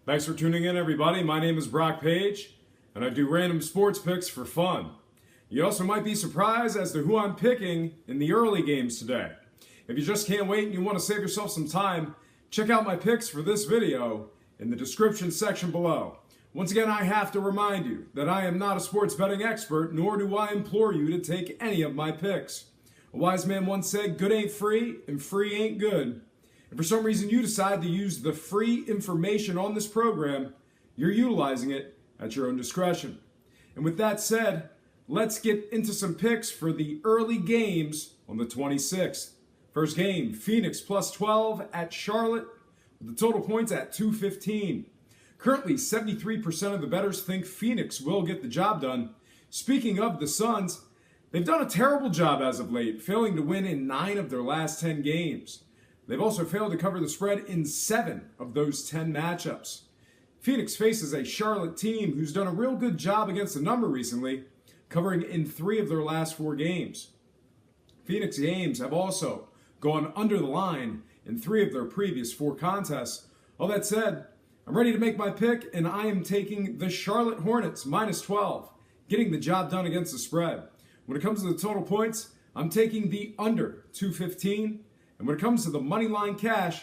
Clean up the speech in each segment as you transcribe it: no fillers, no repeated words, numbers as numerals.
Thanks for tuning in, everybody. My name is Brock Page, and I do random sports picks for fun. You also might be surprised as to who I'm picking in the early games today. If you just can't wait and you want to save yourself some time, check out my picks for this video in the description section below. Once again, I have to remind you that I am not a sports betting expert, nor do I implore you to take any of my picks. A wise man once said, good ain't free, and free ain't good. If for some reason you decide to use the free information on this program, you're utilizing it at your own discretion. And with that said, let's get into some picks for the early games on the 26th. First game, Phoenix plus 12 at Charlotte, with the total points at 215. Currently, 73% of the bettors think Phoenix will get the job done. Speaking of the Suns, they've done a terrible job as of late, failing to win in 9 of their last 10 games. They've also failed to cover the spread in 7 of those 10 matchups. Phoenix faces a Charlotte team who's done a real good job against the number recently, covering in 3 of their last 4 games. Phoenix games have also gone under the line in 3 of their previous 4 contests. All that said, I'm ready to make my pick, and I am taking the Charlotte Hornets minus 12, getting the job done against the spread. When it comes to the total points, I'm taking the under 215. And when it comes to the money line cash,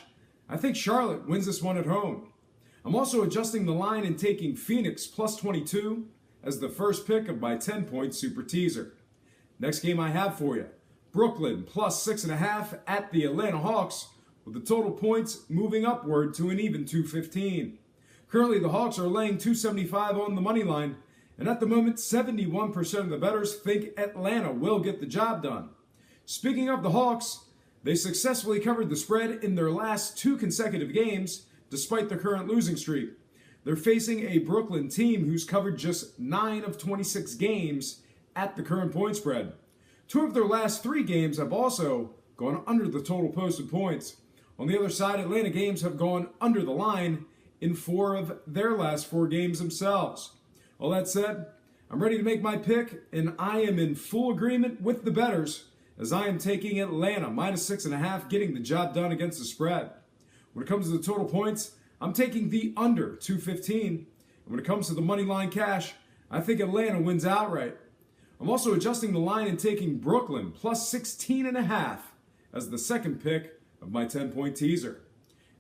I think Charlotte wins this one at home. I'm also adjusting the line and taking Phoenix plus 22 as the first pick of my 10-point super teaser. Next game I have for you, Brooklyn plus 6.5 at the Atlanta Hawks, with the total points moving upward to an even 215. Currently the Hawks are laying 275 on the money line, and at the moment 71% of the bettors think Atlanta will get the job done. Speaking of the Hawks, they successfully covered the spread in their last 2 consecutive games, despite their current losing streak. They're facing a Brooklyn team who's covered just 9 of 26 games at the current point spread. 2 of their last 3 games have also gone under the total posted points. On the other side, Atlanta games have gone under the line in 4 of their last 4 games themselves. All that said, I'm ready to make my pick, and I am in full agreement with the bettors, as I am taking Atlanta minus 6.5, getting the job done against the spread. When it comes to the total points, I'm taking the under 215. And when it comes to the money line cash, I think Atlanta wins outright. I'm also adjusting the line and taking Brooklyn plus 16.5 as the second pick of my 10-point teaser.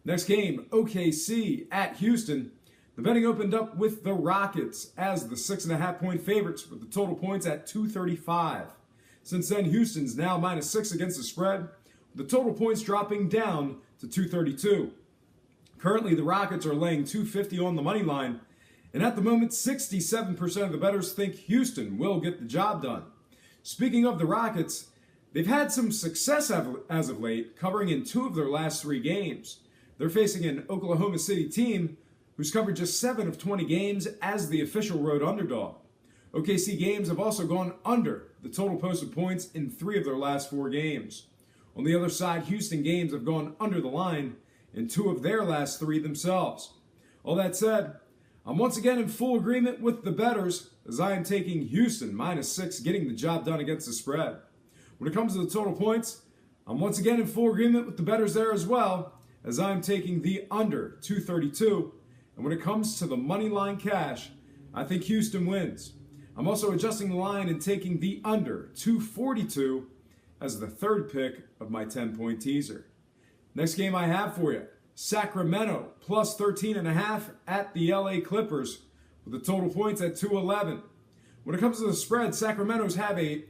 Next game, OKC at Houston. The betting opened up with the Rockets as the 6.5-point favorites, with the total points at 235. Since then, Houston's now minus 6 against the spread, with the total points dropping down to 232. Currently, the Rockets are laying 250 on the money line, and at the moment, 67% of the bettors think Houston will get the job done. Speaking of the Rockets, they've had some success as of late, covering in 2 of their last 3 games. They're facing an Oklahoma City team who's covered just 7 of 20 games as the official road underdog. OKC games have also gone under the total posted points in 3 of their last 4 games. On the other side, Houston games have gone under the line in 2 of their last 3 themselves. All that said, I'm once again in full agreement with the bettors, as I am taking Houston minus 6, getting the job done against the spread. When it comes to the total points, I'm once again in full agreement with the bettors there as well, as I am taking the under 232. And when it comes to the money line cash, I think Houston wins. I'm also adjusting the line and taking the under 242 as the third pick of my 10-point teaser. Next game I have for you, Sacramento plus 13.5 at the LA Clippers, with the total points at 211. When it comes to the spread, Sacramento's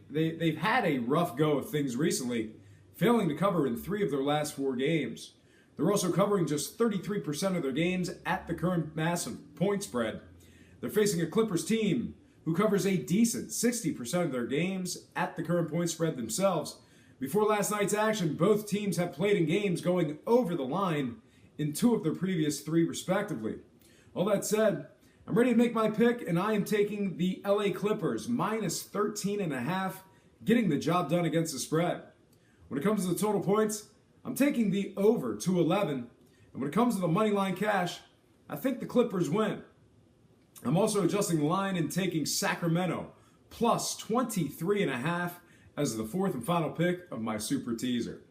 they've had a rough go of things recently, failing to cover in 3 of their last 4 games. They're also covering just 33% of their games at the current massive point spread. They're facing a Clippers team who covers a decent 60% of their games at the current point spread themselves. Before last night's action, both teams have played in games going over the line in 2 of their previous 3 respectively. All that said, I'm ready to make my pick, and I am taking the LA Clippers minus 13.5, getting the job done against the spread. When it comes to the total points, I'm taking the over 211, and when it comes to the money line cash, I think the Clippers win. I'm also adjusting the line and taking Sacramento plus 23.5 as the 4th and final pick of my super teaser.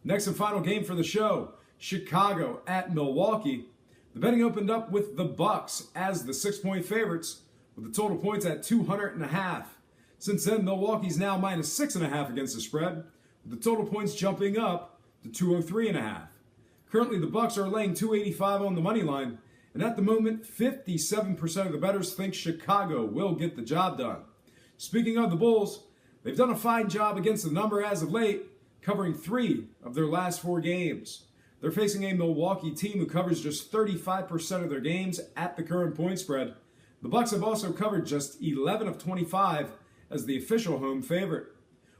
Next and final game for the show, Chicago at Milwaukee. The betting opened up with the Bucks as the 6-point favorites, with the total points at 200.5. Since then, Milwaukee's now minus 6.5 against the spread, with the total points jumping up to 203.5. Currently, the Bucks are laying 285 on the money line, and at the moment, 57% of the bettors think Chicago will get the job done. Speaking of the Bulls, they've done a fine job against the number as of late, covering 3 of their last 4 games. They're facing a Milwaukee team who covers just 35% of their games at the current point spread. The Bucks have also covered just 11 of 25 as the official home favorite.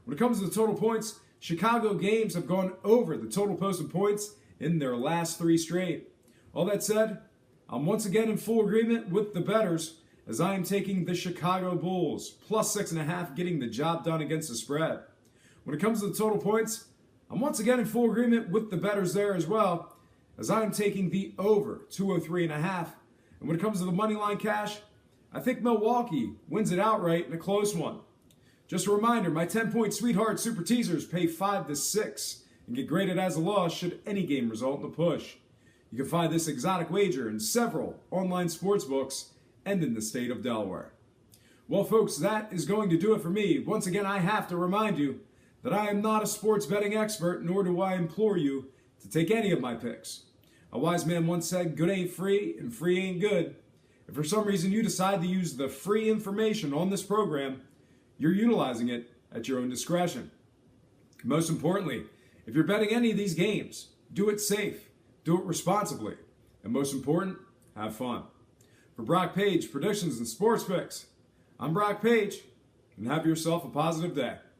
When it comes to the total points, Chicago games have gone over the total posted points in their last 3 straight. All that said, I'm once again in full agreement with the bettors as I am taking the Chicago Bulls, plus 6.5, getting the job done against the spread. When it comes to the total points, I'm once again in full agreement with the bettors there as well, as I am taking the over 203.5. And when it comes to the money line cash, I think Milwaukee wins it outright in a close one. Just a reminder, my 10-point Sweetheart Super Teasers pay 5 to 6 and get graded as a loss should any game result in a push. You can find this exotic wager in several online sports books and in the state of Delaware. Well, folks, that is going to do it for me. Once again, I have to remind you that I am not a sports betting expert, nor do I implore you to take any of my picks. A wise man once said, good ain't free and free ain't good. If for some reason you decide to use the free information on this program, you're utilizing it at your own discretion. Most importantly, if you're betting any of these games, do it safe, do it responsibly, and most important, have fun. For Brock Page, Predictions and Sports Picks, I'm Brock Page, and have yourself a positive day.